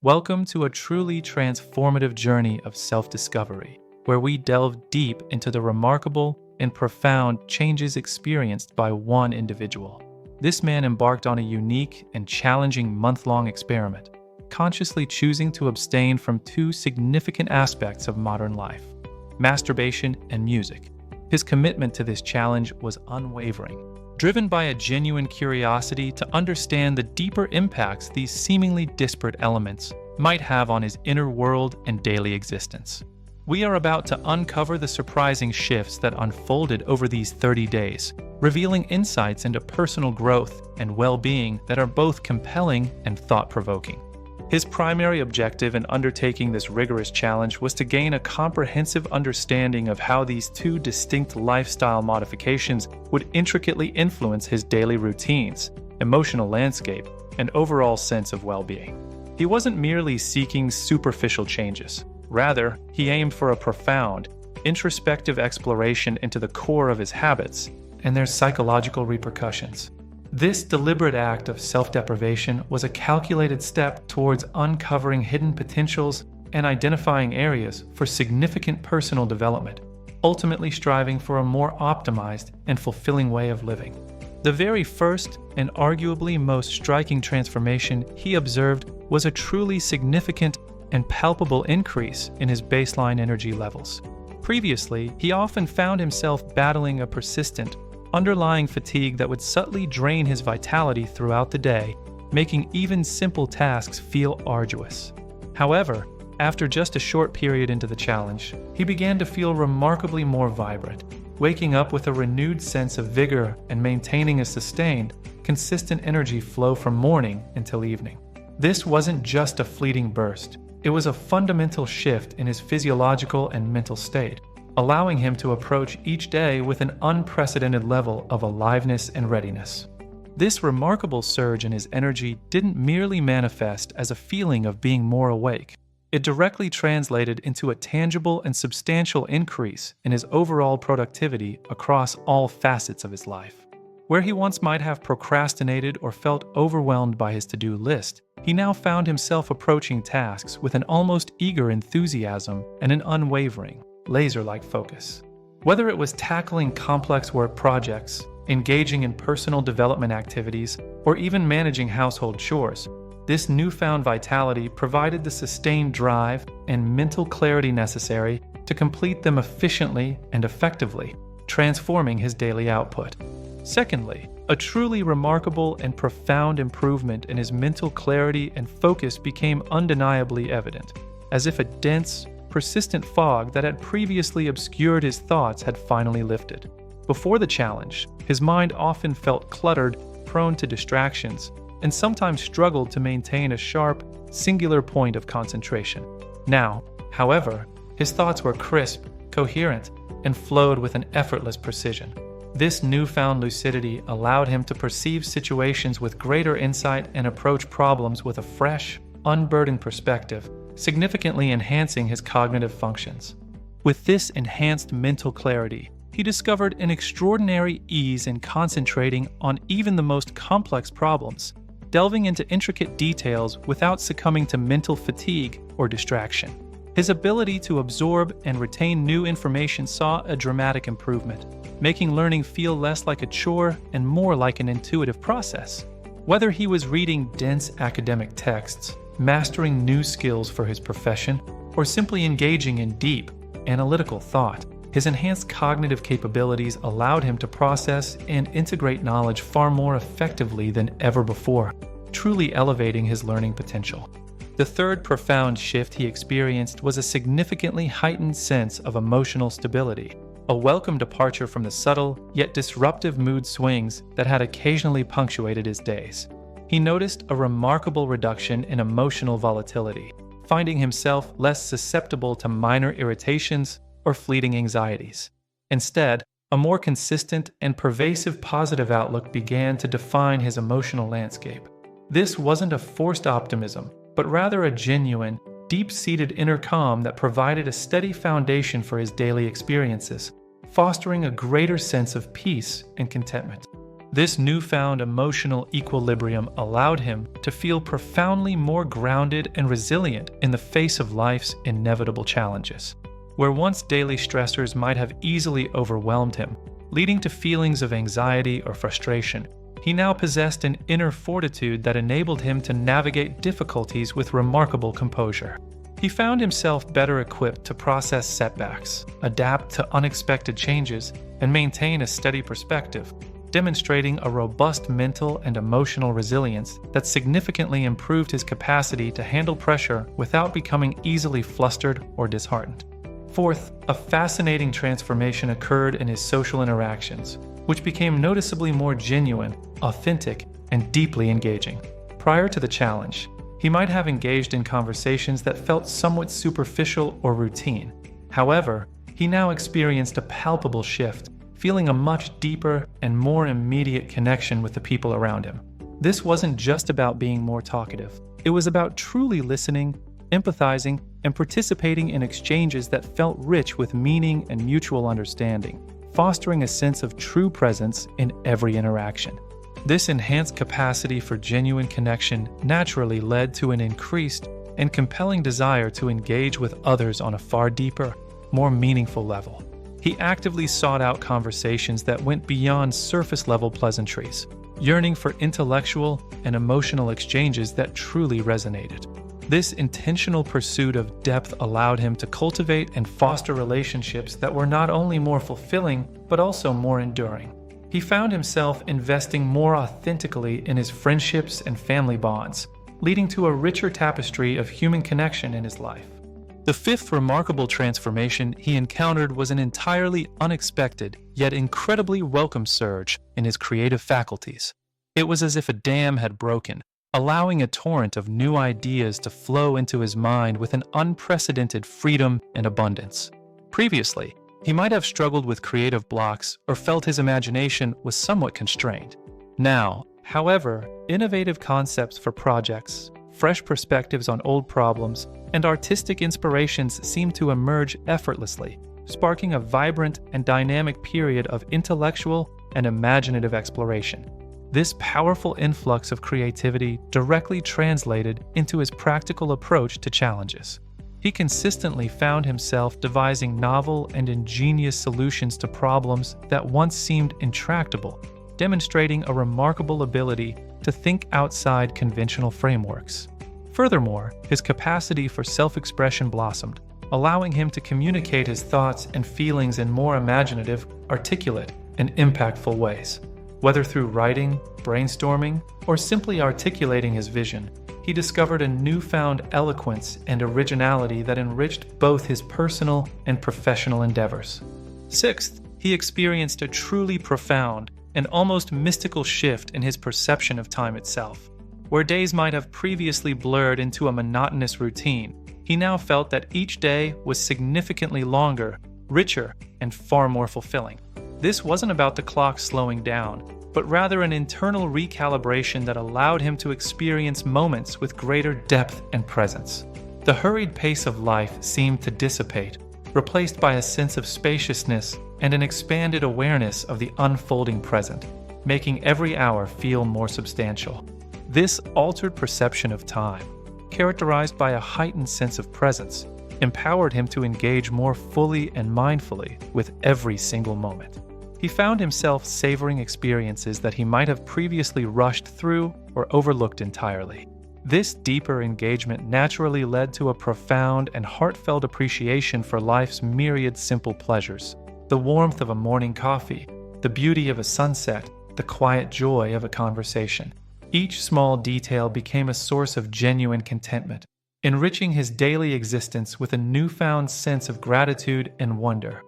Welcome to a truly transformative journey of self-discovery, where we delve deep into the remarkable and profound changes experienced by one individual. This man embarked on a unique and challenging month-long experiment, consciously choosing to abstain from two significant aspects of modern life: masturbation and music. His commitment to this challenge was unwavering, driven by a genuine curiosity to understand the deeper impacts these seemingly disparate elements might have on his inner world and daily existence. We are about to uncover the surprising shifts that unfolded over these 30 days, revealing insights into personal growth and well-being that are both compelling and thought-provoking. His primary objective in undertaking this rigorous challenge was to gain a comprehensive understanding of how these two distinct lifestyle modifications would intricately influence his daily routines, emotional landscape, and overall sense of well-being. He wasn't merely seeking superficial changes. Rather, he aimed for a profound, introspective exploration into the core of his habits and their psychological repercussions. This deliberate act of self-deprivation was a calculated step towards uncovering hidden potentials and identifying areas for significant personal development, ultimately striving for a more optimized and fulfilling way of living. The very first and arguably most striking transformation he observed was a truly significant and palpable increase in his baseline energy levels. Previously, he often found himself battling a persistent, underlying fatigue that would subtly drain his vitality throughout the day, making even simple tasks feel arduous. However, after just a short period into the challenge, he began to feel remarkably more vibrant, waking up with a renewed sense of vigor and maintaining a sustained, consistent energy flow from morning until evening. This wasn't just a fleeting burst, it was a fundamental shift in his physiological and mental state, allowing him to approach each day with an unprecedented level of aliveness and readiness. This remarkable surge in his energy didn't merely manifest as a feeling of being more awake. It directly translated into a tangible and substantial increase in his overall productivity across all facets of his life. Where he once might have procrastinated or felt overwhelmed by his to-do list, he now found himself approaching tasks with an almost eager enthusiasm and an unwavering, laser-like focus. Whether it was tackling complex work projects, engaging in personal development activities, or even managing household chores, this newfound vitality provided the sustained drive and mental clarity necessary to complete them efficiently and effectively, transforming his daily output. Secondly, a truly remarkable and profound improvement in his mental clarity and focus became undeniably evident, as if a dense, persistent fog that had previously obscured his thoughts had finally lifted. Before the challenge, his mind often felt cluttered, prone to distractions, and sometimes struggled to maintain a sharp, singular point of concentration. Now, however, his thoughts were crisp, coherent, and flowed with an effortless precision. This newfound lucidity allowed him to perceive situations with greater insight and approach problems with a fresh, unburdened perspective, significantly enhancing his cognitive functions. With this enhanced mental clarity, he discovered an extraordinary ease in concentrating on even the most complex problems, delving into intricate details without succumbing to mental fatigue or distraction. His ability to absorb and retain new information saw a dramatic improvement, making learning feel less like a chore and more like an intuitive process. Whether he was reading dense academic texts, mastering new skills for his profession, or simply engaging in deep, analytical thought, his enhanced cognitive capabilities allowed him to process and integrate knowledge far more effectively than ever before, truly elevating his learning potential. The third profound shift he experienced was a significantly heightened sense of emotional stability, a welcome departure from the subtle yet disruptive mood swings that had occasionally punctuated his days. He noticed a remarkable reduction in emotional volatility, finding himself less susceptible to minor irritations or fleeting anxieties. Instead, a more consistent and pervasive positive outlook began to define his emotional landscape. This wasn't a forced optimism, but rather a genuine, deep-seated inner calm that provided a steady foundation for his daily experiences, fostering a greater sense of peace and contentment. This newfound emotional equilibrium allowed him to feel profoundly more grounded and resilient in the face of life's inevitable challenges. Where once daily stressors might have easily overwhelmed him, leading to feelings of anxiety or frustration, he now possessed an inner fortitude that enabled him to navigate difficulties with remarkable composure. He found himself better equipped to process setbacks, adapt to unexpected changes, and maintain a steady perspective, demonstrating a robust mental and emotional resilience that significantly improved his capacity to handle pressure without becoming easily flustered or disheartened. Fourth, a fascinating transformation occurred in his social interactions, which became noticeably more genuine, authentic, and deeply engaging. Prior to the challenge, he might have engaged in conversations that felt somewhat superficial or routine. However, he now experienced a palpable shift, feeling a much deeper and more immediate connection with the people around him. This wasn't just about being more talkative. It was about truly listening, empathizing, and participating in exchanges that felt rich with meaning and mutual understanding, fostering a sense of true presence in every interaction. This enhanced capacity for genuine connection naturally led to an increased and compelling desire to engage with others on a far deeper, more meaningful level. He actively sought out conversations that went beyond surface-level pleasantries, yearning for intellectual and emotional exchanges that truly resonated. This intentional pursuit of depth allowed him to cultivate and foster relationships that were not only more fulfilling, but also more enduring. He found himself investing more authentically in his friendships and family bonds, leading to a richer tapestry of human connection in his life. The fifth remarkable transformation he encountered was an entirely unexpected, yet incredibly welcome surge in his creative faculties. It was as if a dam had broken, allowing a torrent of new ideas to flow into his mind with an unprecedented freedom and abundance. Previously, he might have struggled with creative blocks or felt his imagination was somewhat constrained. Now, however, innovative concepts for projects, fresh perspectives on old problems, and artistic inspirations seem to emerge effortlessly, sparking a vibrant and dynamic period of intellectual and imaginative exploration. This powerful influx of creativity directly translated into his practical approach to challenges. He consistently found himself devising novel and ingenious solutions to problems that once seemed intractable, demonstrating a remarkable ability to think outside conventional frameworks. Furthermore, his capacity for self-expression blossomed, allowing him to communicate his thoughts and feelings in more imaginative, articulate, and impactful ways. Whether through writing, brainstorming, or simply articulating his vision, he discovered a newfound eloquence and originality that enriched both his personal and professional endeavors. Sixth, he experienced a truly profound and almost mystical shift in his perception of time itself. Where days might have previously blurred into a monotonous routine, he now felt that each day was significantly longer, richer, and far more fulfilling. This wasn't about the clock slowing down, but rather an internal recalibration that allowed him to experience moments with greater depth and presence. The hurried pace of life seemed to dissipate, replaced by a sense of spaciousness and an expanded awareness of the unfolding present, making every hour feel more substantial. This altered perception of time, characterized by a heightened sense of presence, empowered him to engage more fully and mindfully with every single moment. He found himself savoring experiences that he might have previously rushed through or overlooked entirely. This deeper engagement naturally led to a profound and heartfelt appreciation for life's myriad simple pleasures: the warmth of a morning coffee, the beauty of a sunset, the quiet joy of a conversation. Each small detail became a source of genuine contentment, enriching his daily existence with a newfound sense of gratitude and wonder.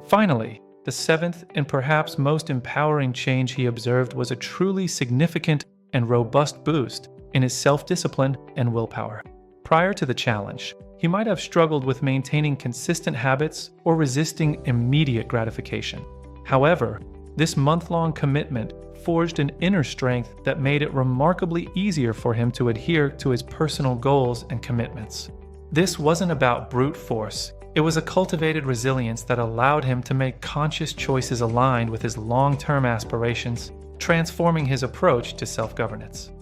Finally, the seventh and perhaps most empowering change he observed was a truly significant and robust boost in his self-discipline and willpower. Prior to the challenge, he might have struggled with maintaining consistent habits or resisting immediate gratification. However, this month-long commitment forged an inner strength that made it remarkably easier for him to adhere to his personal goals and commitments. This wasn't about brute force. It was a cultivated resilience that allowed him to make conscious choices aligned with his long-term aspirations transforming his approach to self-governance.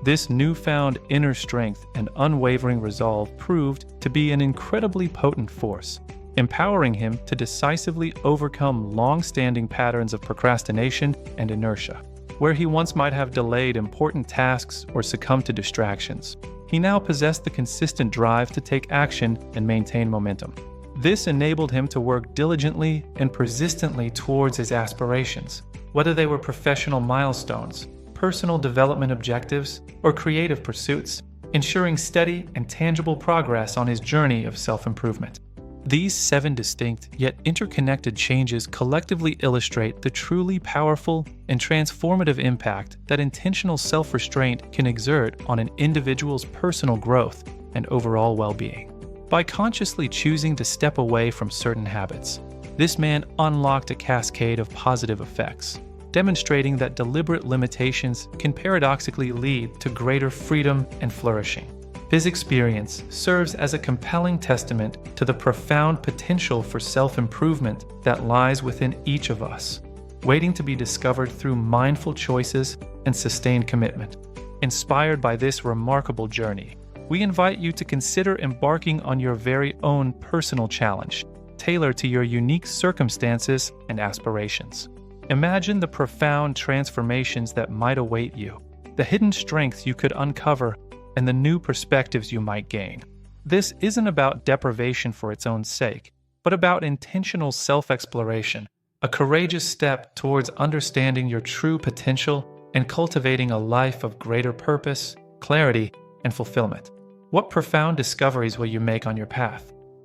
This newfound inner strength and unwavering resolve proved to be an incredibly potent force, empowering him to decisively overcome long-standing patterns of procrastination and inertia. Where he once might have delayed important tasks or succumbed to distractions, he now possessed the consistent drive to take action and maintain momentum. This enabled him to work diligently and persistently towards his aspirations, whether they were professional milestones, personal development objectives, or creative pursuits, ensuring steady and tangible progress on his journey of self-improvement. These 7 distinct yet interconnected changes collectively illustrate the truly powerful and transformative impact that intentional self-restraint can exert on an individual's personal growth and overall well-being. By consciously choosing to step away from certain habits, this man unlocked a cascade of positive effects, demonstrating that deliberate limitations can paradoxically lead to greater freedom and flourishing. His experience serves as a compelling testament to the profound potential for self-improvement that lies within each of us, waiting to be discovered through mindful choices and sustained commitment. Inspired by this remarkable journey, we invite you to consider embarking on your very own personal challenge, tailored to your unique circumstances and aspirations. Imagine the profound transformations that might await you, the hidden strengths you could uncover, and the new perspectives you might gain. This isn't about deprivation for its own sake, but about intentional self-exploration, a courageous step towards understanding your true potential and cultivating a life of greater purpose, clarity, and fulfillment. What profound discoveries will you make on your path?